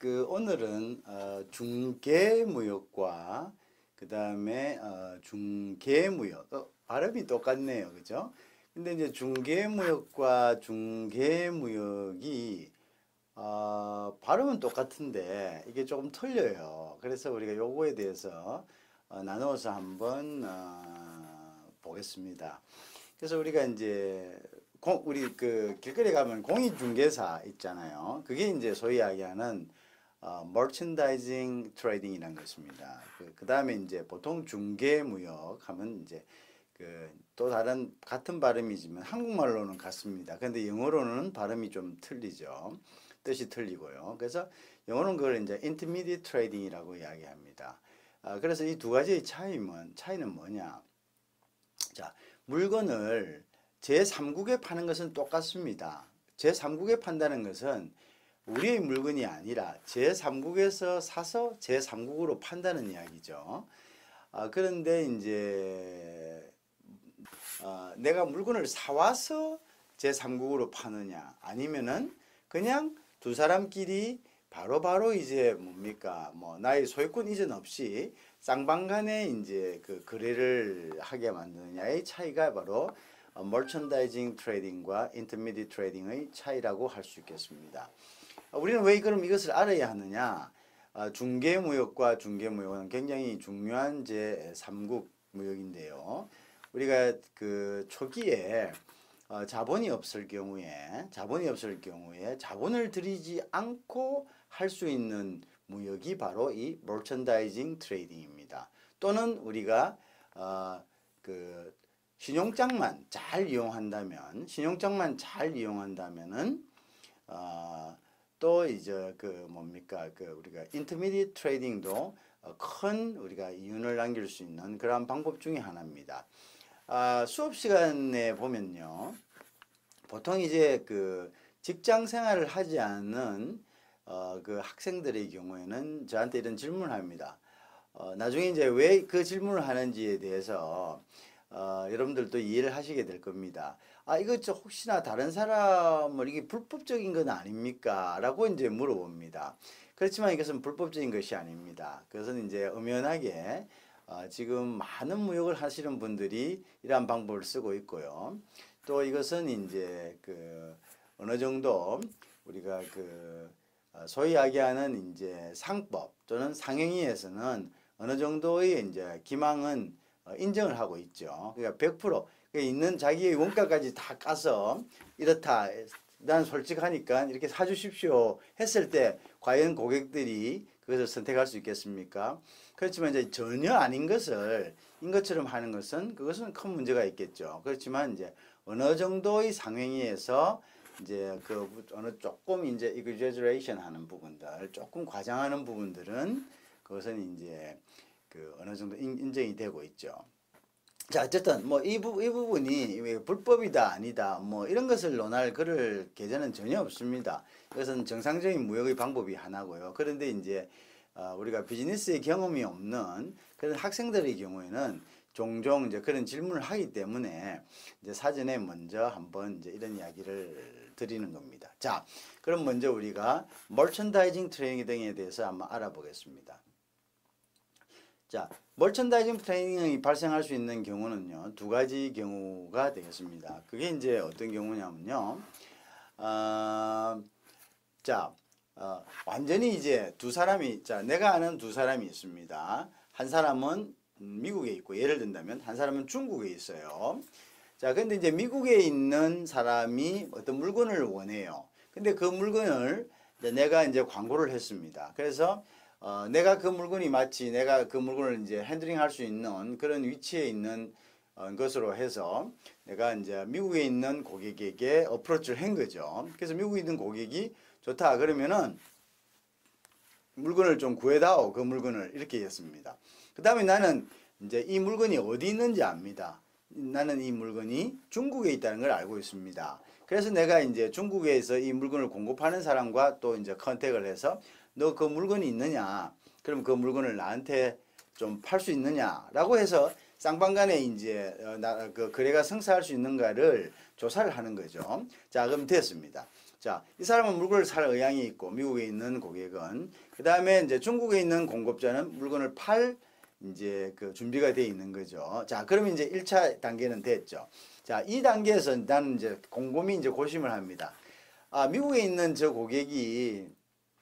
오늘은 중개무역과 그 다음에 중개무역 발음이 똑같네요, 그죠? 근데 이제 중개무역과 중개무역이 발음은 똑같은데 이게 조금 틀려요. 그래서 우리가 요거에 대해서 나누어서 한번 보겠습니다. 그래서 우리가 이제 우리 그 길거리 가면 공인중개사 있잖아요. 그게 이제 소위 이야기하는 머천다이징 트레이딩이라는 것입니다. 그 다음에 이제 보통 중개무역 하면 이제 또 다른 같은 발음이지만 한국말로는 같습니다. 근데 영어로는 발음이 좀 틀리죠. 뜻이 틀리고요. 그래서 영어는 그걸 이제 intermediate trading이라고 이야기합니다. 그래서 이 두 가지의 차이는 뭐냐? 자, 물건을 제3국에 파는 것은 똑같습니다. 제3국에 판다는 것은 우리의 물건이 아니라 제3국에서 사서 제3국으로 판다는 이야기죠. 그런데 이제 내가 물건을 사와서 제3국으로 파느냐 아니면은 그냥 두 사람끼리 바로 이제 뭡니까 나의 소유권 이전 없이 쌍방간에 이제 그 거래를 하게 만드느냐의 차이가 바로 머천다이징 트레이딩과 인터미디어트 트레이딩의 차이라고 할 수 있겠습니다. 우리는 왜 그럼 이것을 알아야 하느냐? 중개무역과 중개무역은 굉장히 중요한 제3국 무역인데요. 우리가 그 초기에 자본이 없을 경우에 자본을 들이지 않고 할 수 있는 무역이 바로 이 머천다이징 트레이딩입니다. 또는 우리가 그 신용장만 잘 이용한다면은 또 이제 우리가 인터미디어트 트레이딩도 큰 우리가 이윤을 남길 수 있는 그러한 방법 중에 하나입니다. 수업 시간에 보면요, 보통 이제 그 직장 생활을 하지 않는 그 학생들의 경우에는 저한테 이런 질문을 합니다. 나중에 이제 왜 그 질문을 하는지에 대해서 여러분들도 이해를 하시게 될 겁니다. 이거 혹시나 다른 사람을 이게 불법적인 건 아닙니까? 라고 이제 물어봅니다. 그렇지만 이것은 불법적인 것이 아닙니다. 그것은 이제 엄연하게 지금 많은 무역을 하시는 분들이 이러한 방법을 쓰고 있고요. 또 이것은 이제 그 어느 정도 우리가 소위 이야기하는 이제 상법 또는 상행위에서는 어느 정도의 이제 기망은 인정을 하고 있죠. 그러니까 100% 있는 자기의 원가까지 다 까서 이렇다. 난 솔직하니까 이렇게 사주십시오 했을 때 과연 고객들이 그것을 선택할 수 있겠습니까? 그렇지만 이제 전혀 아닌 것을 인 것처럼 하는 그것은 큰 문제가 있겠죠. 그렇지만 이제 어느 정도의 상행위에서 이제 조금 이제 exaggeration 하는 부분들, 조금 과장하는 부분들은 그것은 이제 어느 정도 인정이 되고 있죠. 자, 어쨌든 이 부분이 불법이다 아니다 이런 것을 논할 그럴 계제는 전혀 없습니다. 이것은 정상적인 무역의 방법이 하나고요. 그런데 이제 우리가 비즈니스의 경험이 없는 그런 학생들의 경우에는 종종 이제 그런 질문을 하기 때문에 이제 사전에 먼저 한번 이제 이런 이야기를 드리는 겁니다. 자, 그럼 먼저 우리가 머천다이징 트레이딩에 대해서 한번 알아보겠습니다. 자, 머천다이징 트레이딩이 발생할 수 있는 경우는요, 두 가지 경우가 되겠습니다. 그게 이제 어떤 경우냐면요, 완전히 이제 내가 아는 두 사람이 있습니다. 한 사람은 미국에 있고, 예를 든다면 한 사람은 중국에 있어요. 자, 근데 이제 미국에 있는 사람이 어떤 물건을 원해요. 근데 그 물건을 내가 이제 광고를 했습니다. 그래서 내가 그 물건이 마치 내가 그 물건을 이제 핸들링 할 수 있는 그런 위치에 있는 것으로 해서 내가 이제 미국에 있는 고객에게 어프로치를 한 거죠. 그래서 미국에 있는 고객이 좋다 그러면은 물건을 좀 구해다오, 그 물건을 이렇게 했습니다. 그 다음에 나는 이제 이 물건이 어디 있는지 압니다. 나는 이 물건이 중국에 있다는 걸 알고 있습니다. 그래서 내가 이제 중국에서 이 물건을 공급하는 사람과 또 이제 컨택을 해서 너 그 물건이 있느냐? 그럼 그 물건을 나한테 좀 팔 수 있느냐라고 해서 쌍방간에 이제 그 거래가 성사할 수 있는가를 조사를 하는 거죠. 자, 그럼 됐습니다. 자, 이 사람은 물건을 살 의향이 있고 미국에 있는 고객은 그 다음에 이제 중국에 있는 공급자는 물건을 팔 이제 그 준비가 돼 있는 거죠. 자, 그러면 이제 1차 단계는 됐죠. 자, 이 단계에서 나는 이제 곰곰이 이제 고심을 합니다. 아, 미국에 있는 저 고객이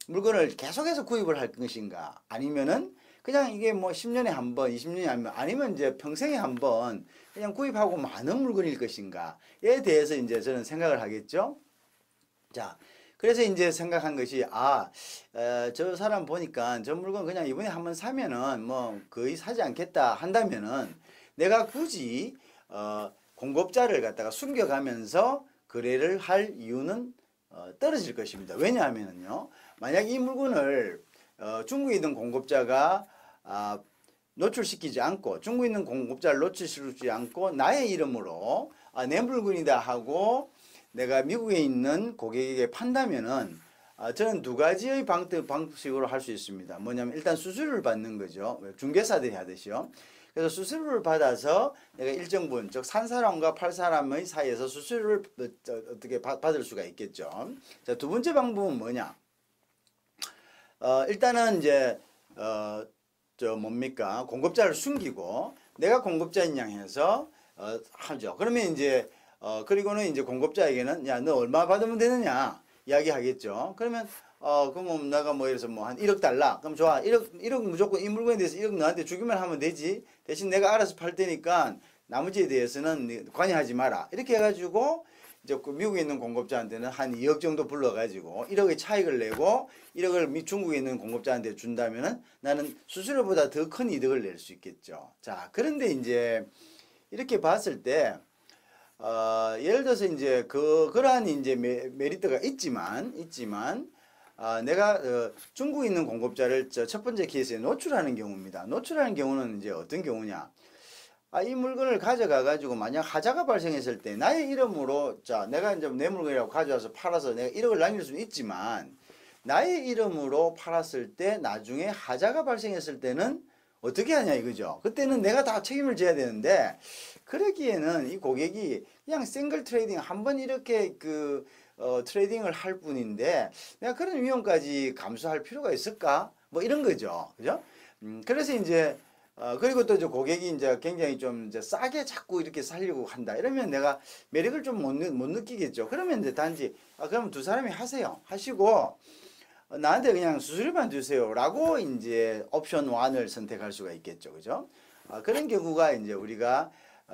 물건을 계속해서 구입을 할 것인가? 아니면은 그냥 이게 뭐 10년에 한 번, 20년에 한 번, 아니면 이제 평생에 한 번 그냥 구입하고 많은 물건일 것인가에 대해서 이제 저는 생각을 하겠죠. 자, 그래서 이제 생각한 것이, 저 사람 보니까 저 물건 그냥 이번에 한번 사면은 뭐 거의 사지 않겠다 한다면은 내가 굳이, 공급자를 갖다가 숨겨가면서 거래를 할 이유는 떨어질 것입니다. 왜냐하면요, 만약 이 물건을 중국에 있는 공급자가 노출시키지 않고, 중국에 있는 공급자를 노출시키지 않고 나의 이름으로 내 물건이다 하고 내가 미국에 있는 고객에게 판다면은 저는 두 가지의 방식으로 할 수 있습니다. 뭐냐면 일단 수수료를 받는 거죠. 중개사들이 하듯이요. 그래서 수수료를 받아서 내가 일정 부분, 즉 산 사람과 팔 사람의 사이에서 수수료를 어떻게 받을 수가 있겠죠. 자, 두 번째 방법은 뭐냐? 일단은 이제 공급자를 숨기고 내가 공급자인 양 해서 하죠. 그러면 이제 그리고는 이제 공급자에게는 야, 너 얼마 받으면 되느냐 이야기하겠죠. 그러면 그럼 내가 뭐 이래서 뭐 한 1억 달러. 그럼 좋아. 1억 무조건 이 물건에 대해서 1억 너한테 주기만 하면 되지. 대신 내가 알아서 팔 테니까 나머지에 대해서는 관여하지 마라. 이렇게 해가지고 이제 그 미국에 있는 공급자한테는 한 2억 정도 불러가지고 1억의 차익을 내고 1억을 중국에 있는 공급자한테 준다면은 나는 수수료보다 더 큰 이득을 낼 수 있겠죠. 자, 그런데 이제 이렇게 봤을 때 예를 들어서 이제 그러한 이제 메리트가 있지만 내가 중국에 있는 공급자를 첫 번째 케이스에 노출하는 경우입니다. 노출하는 경우는 이제 어떤 경우냐? 이 물건을 가져가 가지고 만약 하자가 발생했을 때 나의 이름으로 내가 이제 내 물건이라고 가져와서 팔아서 내가 1억을 남길 수는 있지만 나의 이름으로 팔았을 때 나중에 하자가 발생했을 때는 어떻게 하냐 이거죠. 그때는 내가 다 책임을 져야 되는데 그러기에는 이 고객이 그냥 싱글 트레이딩 한번 이렇게 트레이딩을 할 뿐인데 내가 그런 위험까지 감수할 필요가 있을까? 뭐 이런 거죠. 그죠? 그래서 이제 그리고 또 이제 고객이 이제 굉장히 좀 이제 싸게 자꾸 이렇게 살려고 한다. 이러면 내가 매력을 좀 못 느끼겠죠. 그러면 이제 단지 그럼 두 사람이 하세요. 하시고 나한테 그냥 수수료만 주세요. 라고 이제 옵션 1을 선택할 수가 있겠죠. 그죠? 그런 경우가 이제 우리가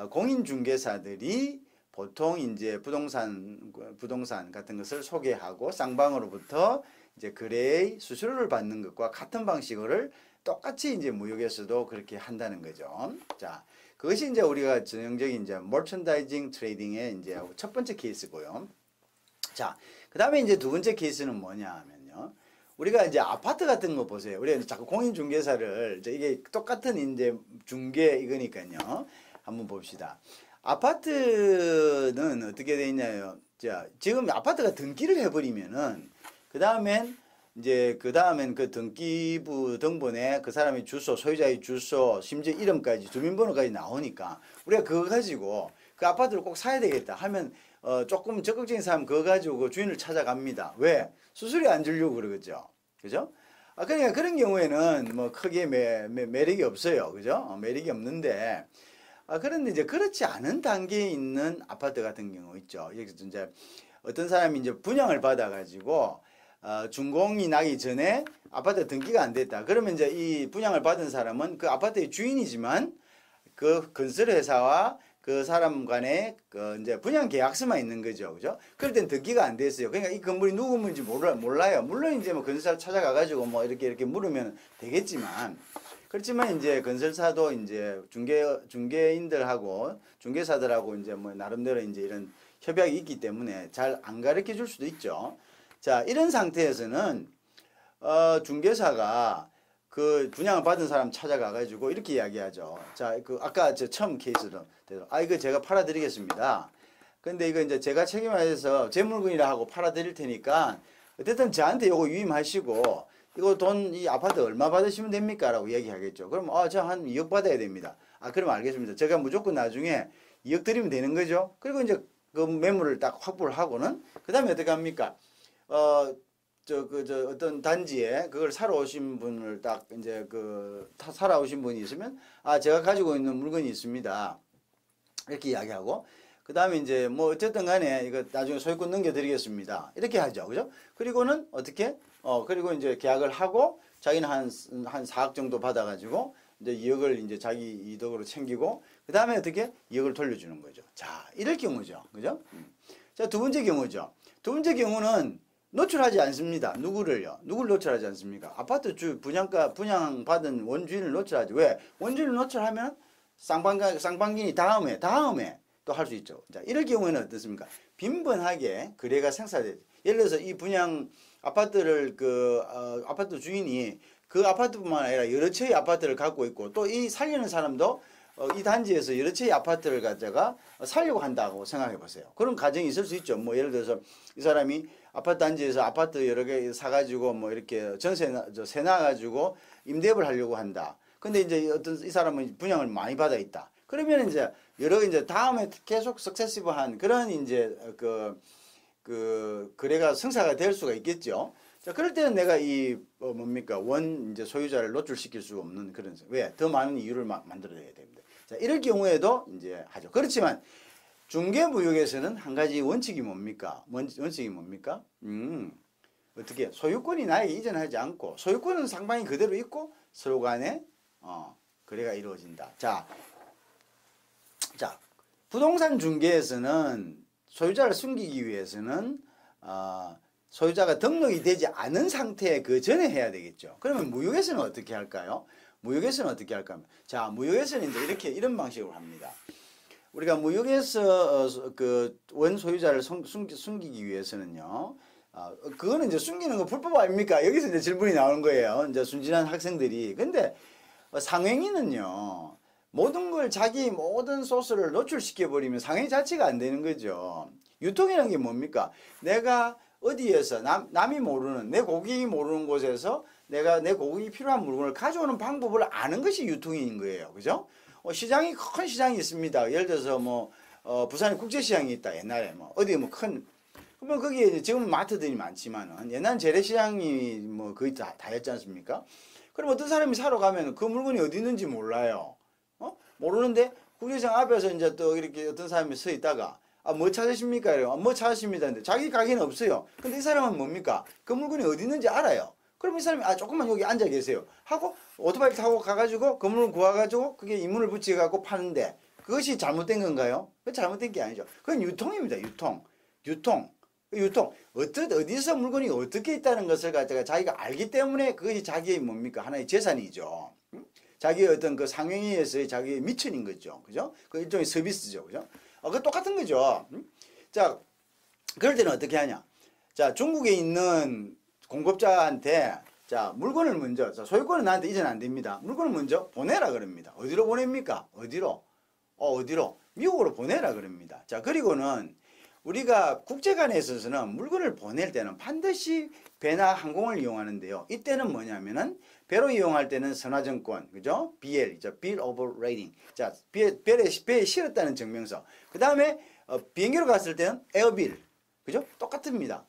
공인중개사들이 보통 이제 부동산 같은 것을 소개하고 쌍방으로부터 이제 거래의 수수료를 받는 것과 같은 방식을 똑같이 이제 무역에서도 그렇게 한다는 거죠. 자, 그것이 이제 우리가 전형적인 이제 머천다이징 트레이딩의 이제 첫 번째 케이스고요. 자, 그 다음에 이제 두 번째 케이스는 뭐냐 하면요. 우리가 이제 아파트 같은 거 보세요. 우리가 자꾸 공인중개사를 이게 똑같은 이제 중개 이거니까요. 한번 봅시다. 아파트는 어떻게 돼 있냐요. 자, 지금 아파트가 등기를 해버리면은 그 다음엔 그 등기부 등본에 그 사람의 주소, 소유자의 주소, 심지어 이름까지, 주민번호까지 나오니까 우리가 그거 가지고 그 아파트를 꼭 사야 되겠다 하면 조금 적극적인 사람 그거 가지고 주인을 찾아갑니다. 왜? 수수료 안 주려고 그러겠죠. 그죠? 그러니까 그런 경우에는 뭐 크게 매력이 없어요. 그죠? 매력이 없는데 그런데 이제 그렇지 않은 단계에 있는 아파트 같은 경우 있죠. 여기서 이제 어떤 사람이 이제 분양을 받아가지고 준공이 나기 전에 아파트 등기가 안 됐다. 그러면 이제 이 분양을 받은 사람은 그 아파트의 주인이지만 그 건설회사와 그 사람 간에 이제 분양 계약서만 있는 거죠. 그죠? 그럴 땐 등기가 안 됐어요. 그러니까 이 건물이 누구 건물인지 몰라요. 물론 이제 뭐 건설사 찾아가가지고 뭐 이렇게 물으면 되겠지만, 그렇지만 이제 건설사도 이제 중개인들하고 중개사들하고 이제 뭐 나름대로 이제 이런 협약이 있기 때문에 잘 안 가르쳐 줄 수도 있죠. 자, 이런 상태에서는 중개사가 그 분양을 받은 사람 찾아가가지고 이렇게 이야기하죠. 자, 아까 저 처음 케이스로 이거 제가 팔아드리겠습니다. 근데 이거 이제 제가 책임해서 제 물건이라 하고 팔아드릴 테니까 어쨌든 저한테 요거 유임하시고 이거 이 아파트 얼마 받으시면 됩니까? 라고 얘기하겠죠. 그럼 저 한 2억 받아야 됩니다. 그럼 알겠습니다. 제가 무조건 나중에 2억 드리면 되는 거죠. 그리고 이제 그 매물을 딱 확보를 하고는 그 다음에 어떻게 합니까? 어떤 단지에 그걸 사러 오신 분을 딱 이제 사러 오신 분이 있으면, 아, 제가 가지고 있는 물건이 있습니다. 이렇게 이야기하고, 그 다음에 이제 뭐 어쨌든 간에 이거 나중에 소유권 넘겨드리겠습니다. 이렇게 하죠. 그죠? 그리고는 어떻게? 그리고 이제 계약을 하고 자기는 한 4억 정도 받아가지고 이제 2억을 이제 자기 이득으로 챙기고, 그 다음에 어떻게? 2억을 돌려주는 거죠. 자, 이럴 경우죠. 그죠? 자, 두 번째 경우죠. 두 번째 경우는 노출하지 않습니다. 누구를요? 누구를 노출하지 않습니까? 아파트 분양받은 원주인을 노출하지. 왜? 원주인을 노출하면 쌍방kin이 다음에 또 할 수 있죠. 자, 이럴 경우에는 어떻습니까? 빈번하게 거래가 생산되죠. 예를 들어서 이 분양 아파트를 아파트 주인이 그 아파트뿐만 아니라 여러 채의 아파트를 갖고 있고, 또 이 살려는 사람도 이 단지에서 여러 채의 아파트를 갖다가 살려고 한다고 생각해 보세요. 그런 가정이 있을 수 있죠. 뭐 예를 들어서 이 사람이 아파트 단지에서 아파트 여러 개 사가지고 뭐 이렇게 세 나가지고 임대업을 하려고 한다. 근데 이제 이 사람은 분양을 많이 받아 있다. 그러면 이제 다음에 계속 석세시브한 그런 이제 거래가 성사가 될 수가 있겠죠. 자, 그럴 때는 내가 이제 소유자를 노출시킬 수 없는 그런, 왜? 더 많은 이유를 만들어내야 됩니다. 자, 이럴 경우에도 이제 하죠. 그렇지만 중개무역에서는 한 가지 원칙이 뭡니까? 원칙이 뭡니까? 어떻게? 소유권이 나에게 이전하지 않고, 소유권은 상방이 그대로 있고, 서로 간에, 거래가 이루어진다. 자, 부동산 중개에서는 소유자를 숨기기 위해서는, 소유자가 등록이 되지 않은 상태에 그 전에 해야 되겠죠. 그러면 무역에서는 어떻게 할까요? 무역에서는 어떻게 할까? 자, 무역에서는 이제 이런 방식으로 합니다. 우리가 무역에서 원 소유자를 숨기기 위해서는요, 그거는 이제 숨기는 거 불법 아닙니까? 여기서 이제 질문이 나오는 거예요. 이제 순진한 학생들이. 근데 상행위는요, 모든 걸 자기 모든 소스를 노출시켜버리면 상행 자체가 안 되는 거죠. 유통이라는 게 뭡니까? 내가 어디에서 남이 모르는, 내 고객이 모르는 곳에서 내가 내 고객이 필요한 물건을 가져오는 방법을 아는 것이 유통인 거예요. 그죠? 시장이, 큰 시장이 있습니다. 예를 들어서 부산에 국제시장이 있다. 옛날에 그러면 거기에 지금은 마트들이 많지만은 옛날 재래시장이 거의 다였지 않습니까? 그럼 어떤 사람이 사러 가면 그 물건이 어디 있는지 몰라요. 모르는데 국제시장 앞에서 이제 또 이렇게 어떤 사람이 서 있다가, 뭐 찾으십니까? 이래요. 뭐 찾으십니다. 근데 자기 가게는 없어요. 근데 이 사람은 뭡니까? 그 물건이 어디 있는지 알아요. 그럼 이 사람이 조금만 여기 앉아 계세요 하고 오토바이 타고 가가지고 그 물건 구워가지고 그게 이문을 붙여갖고 파는데, 그것이 잘못된 건가요? 그 잘못된 게 아니죠. 그건 유통입니다. 유통. 어디서 물건이 어떻게 있다는 것을 갖다가 자기가 알기 때문에 그것이 자기의 뭡니까? 하나의 재산이죠. 자기의 어떤 그 상행위에서의 자기의 미천인 거죠. 그죠? 그 일종의 서비스죠. 그죠? 그거 똑같은 거죠. 자, 그럴 때는 어떻게 하냐? 자, 중국에 있는 공급자한테, 자, 물건을 먼저, 자, 소유권은 나한테 이전 안 됩니다. 물건을 먼저 보내라 그럽니다. 어디로 보냅니까? 어디로? 미국으로 보내라 그럽니다. 자, 그리고는 우리가 국제간에 있어서는 물건을 보낼 때는 반드시 배나 항공을 이용하는데요. 이때는 뭐냐면은 배로 이용할 때는 선화증권, 그죠? BL, Bill of Lading. 자, 배에 실었다는 증명서. 그 다음에 비행기로 갔을 때는 에어빌, 그죠? 똑같습니다.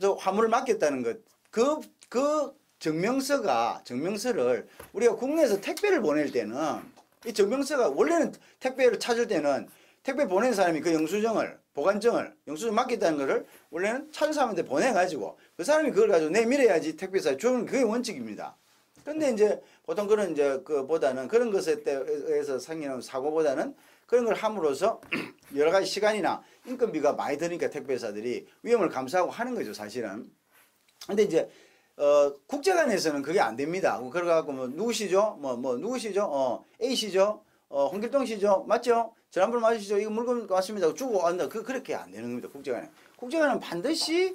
저 화물을 맡겼다는 것, 그 증명서를 우리가 국내에서 택배를 보낼 때는 이 증명서가, 원래는 택배를 찾을 때는 택배 보낸 사람이 그 영수증 맡겼다는 거를 원래는 찾은 사람한테 보내가지고 그 사람이 그걸 가지고 내밀어야지 택배사에 주는, 그게 원칙입니다. 근데 이제 보통 그런 그보다는 그런 것에 대해서 생기는 사고보다는 그런 걸 함으로써 여러 가지 시간이나 인건비가 많이 드니까 택배사들이 위험을 감수하고 하는 거죠, 사실은. 근데 이제 국제간에서는 그게 안 됩니다. 그래갖고 누구시죠? 누구시죠? A시죠? 홍길동 씨죠? 맞죠? 전화번호 맞으시죠? 이거 물건 왔습니다. 주고 간다. 그렇게 안 되는 겁니다. 국제간은 반드시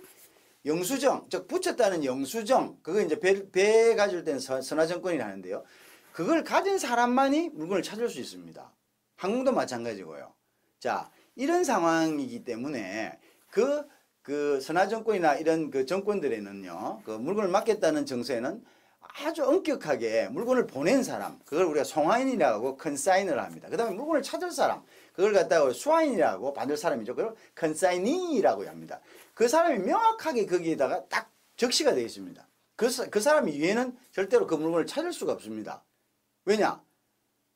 영수증, 즉 붙였다는 영수증, 그거 이제 배 가질 때는 선화증권이라 하는데요. 그걸 가진 사람만이 물건을 찾을 수 있습니다. 항공도 마찬가지고요. 자, 이런 상황이기 때문에 그 선화증권이나 이런 그 정권들에는요, 그 물건을 맡겼다는 정서에는 아주 엄격하게 물건을 보낸 사람, 그걸 우리가 송화인이라고 컨사인을 합니다. 그 다음에 물건을 찾을 사람, 그걸 갖다가 수화인이라고 받을 사람이죠. 그걸 컨사이니라고 합니다. 그 사람이 명확하게 거기에다가 딱 적시가 되어 있습니다. 그 사람 이외에는 절대로 그 물건을 찾을 수가 없습니다. 왜냐?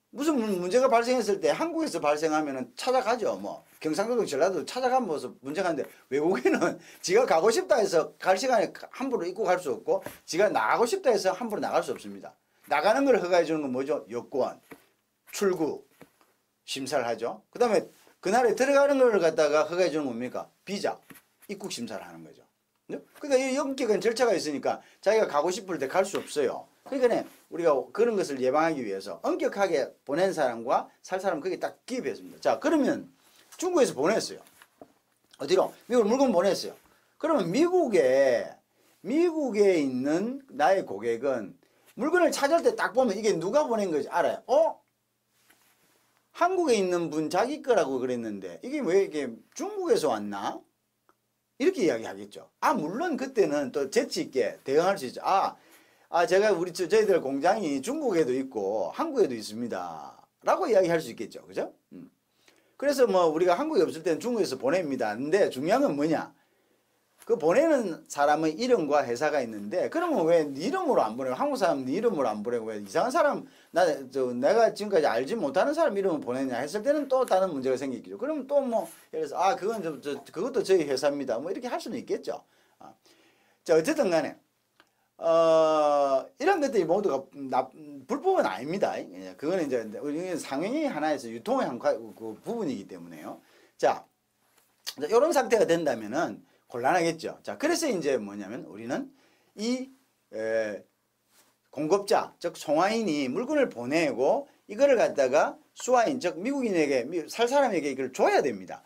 무슨 문제가 발생했을 때 한국에서 발생하면은 찾아가죠. 뭐 경상도도 전라도 찾아가면서 문제가 있는데 외국에는 지가 가고 싶다 해서 갈 시간에 함부로 입고 갈 수 없고 지가 나가고 싶다 해서 함부로 나갈 수 없습니다. 나가는 걸 허가해 주는 건 뭐죠? 여권, 출국, 심사를 하죠. 그 다음에 그 나라에 들어가는 걸 갖다가 허가해 주는 뭡니까? 비자, 입국 심사를 하는 거죠. 그러니까 이 엄격한 절차가 있으니까 자기가 가고 싶을 때 갈 수 없어요. 그러니까 우리가 그런 것을 예방하기 위해서 엄격하게 보낸 사람과 살 사람 거기 딱 기입했습니다. 자, 그러면 중국에서 보냈어요. 어디로? 미국으로 물건 보냈어요. 그러면 미국에 있는 나의 고객은 물건을 찾을 때 딱 보면 이게 누가 보낸 건지 알아요. 한국에 있는 분 자기 거라고 그랬는데 이게 왜 이게 중국에서 왔나? 이렇게 이야기하겠죠. 물론 그때는 또 재치 있게 대응할 수 있죠. 제가 저희들 공장이 중국에도 있고 한국에도 있습니다. 라고 이야기할 수 있겠죠. 그죠? 그래서 뭐 우리가 한국에 없을 때는 중국에서 보냅니다. 근데 중요한 건 뭐냐? 그 보내는 사람의 이름과 회사가 있는데 그러면 왜 네 이름으로 안 보내고 한국 사람 네 이름으로 안 보내고 왜 이상한 사람 내가 지금까지 알지 못하는 사람 이름을 보내냐 했을 때는 또 다른 문제가 생기겠죠. 그러면 또 뭐 예를 들어서 그건 그것도 저희 회사입니다. 뭐 이렇게 할 수는 있겠죠. 자, 어쨌든 간에 이런 것들이 모두가 불법은 아닙니다. 그거는 이제 우리 상행위 하나에서 유통의 그 부분이기 때문에요. 자, 이런 상태가 된다면은 곤란하겠죠. 자, 그래서 이제 뭐냐면 우리는 이 공급자, 즉 송화인이 물건을 보내고 이거를 갖다가 수화인, 즉 미국인에게 살 사람에게 이걸 줘야 됩니다.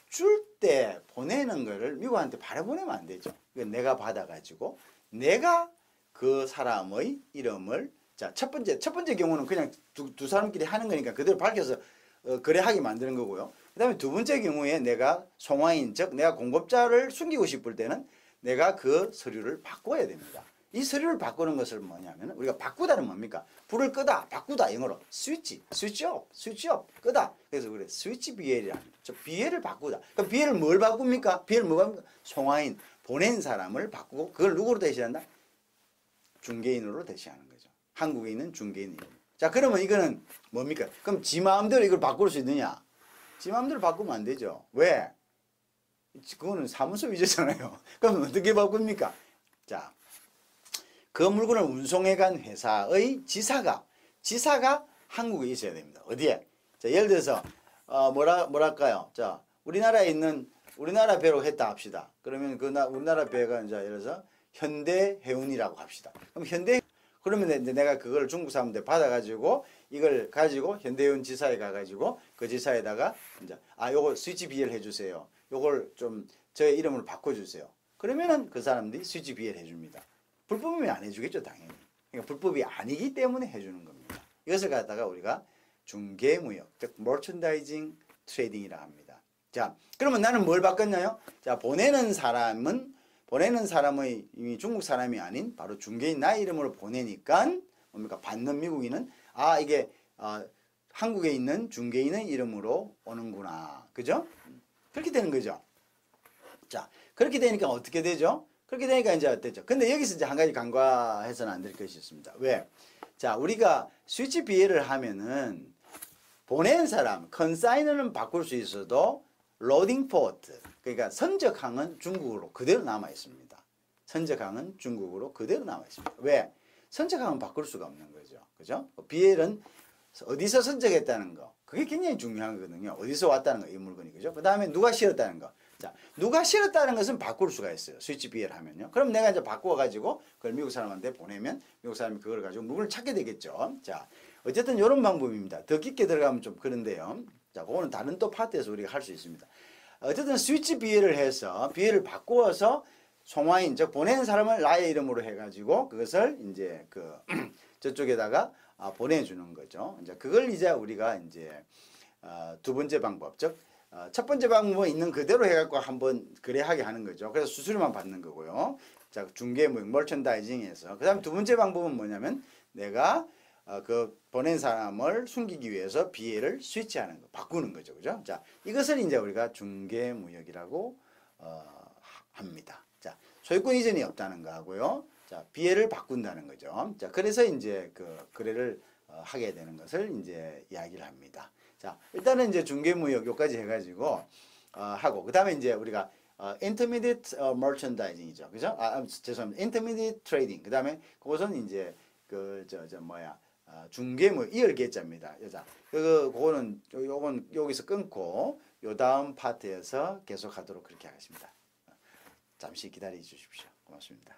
줄 때 보내는 거를 미국한테 바로 보내면 안 되죠. 내가 받아가지고 내가 그 사람의 이름을 자, 첫 번째 경우는 그냥 두 사람끼리 하는 거니까 그대로 밝혀서 거래하게 만드는 거고요. 그 다음에 두 번째 경우에 내가 송화인, 즉 내가 공급자를 숨기고 싶을 때는 내가 그 서류를 바꿔야 됩니다. 이 서류를 바꾸는 것을 뭐냐면 우리가 바꾸다는 뭡니까? 불을 끄다, 바꾸다 영어로 스위치 업, 끄다. 그래서 그래 스위치 BL이라는 저 BL을 바꾸다. 그럼 BL을 뭘 바꿉니까? BL 뭘 바꿉니까? 송화인, 보낸 사람을 바꾸고 그걸 누구로 대신한다? 중개인으로 대신하는 거죠. 한국에 있는 중개인 이름. 자, 그러면 이거는 뭡니까? 그럼 지 마음대로 이걸 바꿀 수 있느냐? 지 마음대로 바꾸면 안 되죠. 왜? 그거는 사무소 위조잖아요. 그럼 어떻게 바꿉니까? 자, 그 물건을 운송해 간 회사의 지사가 한국에 있어야 됩니다. 어디에? 자, 예를 들어서 뭐랄까요? 자, 우리나라에 있는 우리나라 배로 했다 합시다. 그러면 우리나라 배가 이제 예를 들어서 현대해운이라고 합시다. 그러면 이제 내가 그걸 중국 사람한테 받아가지고 이걸 가지고 현대해운 지사에 가가지고 그 지사에다가 이제 요거 스위치 BL 해주세요. 요걸 좀 저의 이름으로 바꿔주세요. 그러면은 그 사람들이 스위치 BL 해줍니다. 불법이면 안 해주겠죠, 당연히. 그러니까 불법이 아니기 때문에 해주는 겁니다. 이것을 갖다가 우리가 중개무역, 즉 머천다이징 트레이딩이라 합니다. 자, 그러면 나는 뭘 바꿨나요? 자, 보내는 사람의 이미 중국 사람이 아닌 바로 중개인 나의 이름으로 보내니까 뭡니까? 받는 미국인은 이게 한국에 있는 중개인의 이름으로 오는구나. 그죠? 그렇게 되는 거죠. 자, 그렇게 되니까 어떻게 되죠? 그렇게 되니까 이제 어땠죠? 근데 여기서 이제 한 가지 간과해서는 안 될 것이 있습니다. 왜? 자, 우리가 스위치 BL을 하면은 보낸 사람, 컨사이너는 바꿀 수 있어도 로딩 포트, 그러니까 선적항은 중국으로 그대로 남아 있습니다. 선적항은 중국으로 그대로 남아 있습니다. 왜? 선적항은 바꿀 수가 없는 거죠. 그죠? BL은 어디서 선적했다는 거, 그게 굉장히 중요하거든요. 어디서 왔다는 거, 이 물건이. 그죠? 그 다음에 누가 실었다는 거. 자, 누가 실었다는 것은 바꿀 수가 있어요. 스위치 BL 하면요. 그럼 내가 이제 바꿔가지고 그걸 미국 사람한테 보내면 미국 사람이 그걸 가지고 물건을 찾게 되겠죠. 자, 어쨌든 이런 방법입니다. 더 깊게 들어가면 좀 그런데요. 자, 그거는 다른 또 파트에서 우리가 할 수 있습니다. 어쨌든 스위치 BL을 해서 BL을 바꾸어서 송화인, 즉 보내는 사람을 나의 이름으로 해가지고 그것을 이제 저쪽에다가 보내주는 거죠. 이제 그걸 이제 우리가 이제 두 번째 방법, 즉 첫 번째 방법은 있는 그대로 해갖고 한번 거래하게 하는 거죠. 그래서 수수료만 받는 거고요. 자, 중개무역, 멀천다이징에서. 그 다음에 두 번째 방법은 뭐냐면 내가 그 보낸 사람을 숨기기 위해서 BL을 스위치하는 거, 바꾸는 거죠. 그죠? 자, 이것을 이제 우리가 중개무역이라고 합니다. 자, 소유권 이전이 없다는 거 하고요. 자, 비해를 바꾼다는 거죠. 자, 그래서 이제 그 거래를 하게 되는 것을 이제 이야기를 합니다. 자, 일단은 이제 중개무역 요까지 해가지고 하고 그다음에 이제 우리가 intermediate merchandising이죠, 그죠? 죄송합니다. intermediate trading. 그다음에 그것은 이제 그 중개무역 이열계자입니다. 여자. 그거는 요건 여기서 끊고 요 다음 파트에서 계속하도록 그렇게 하겠습니다. 잠시 기다려 주십시오. 고맙습니다.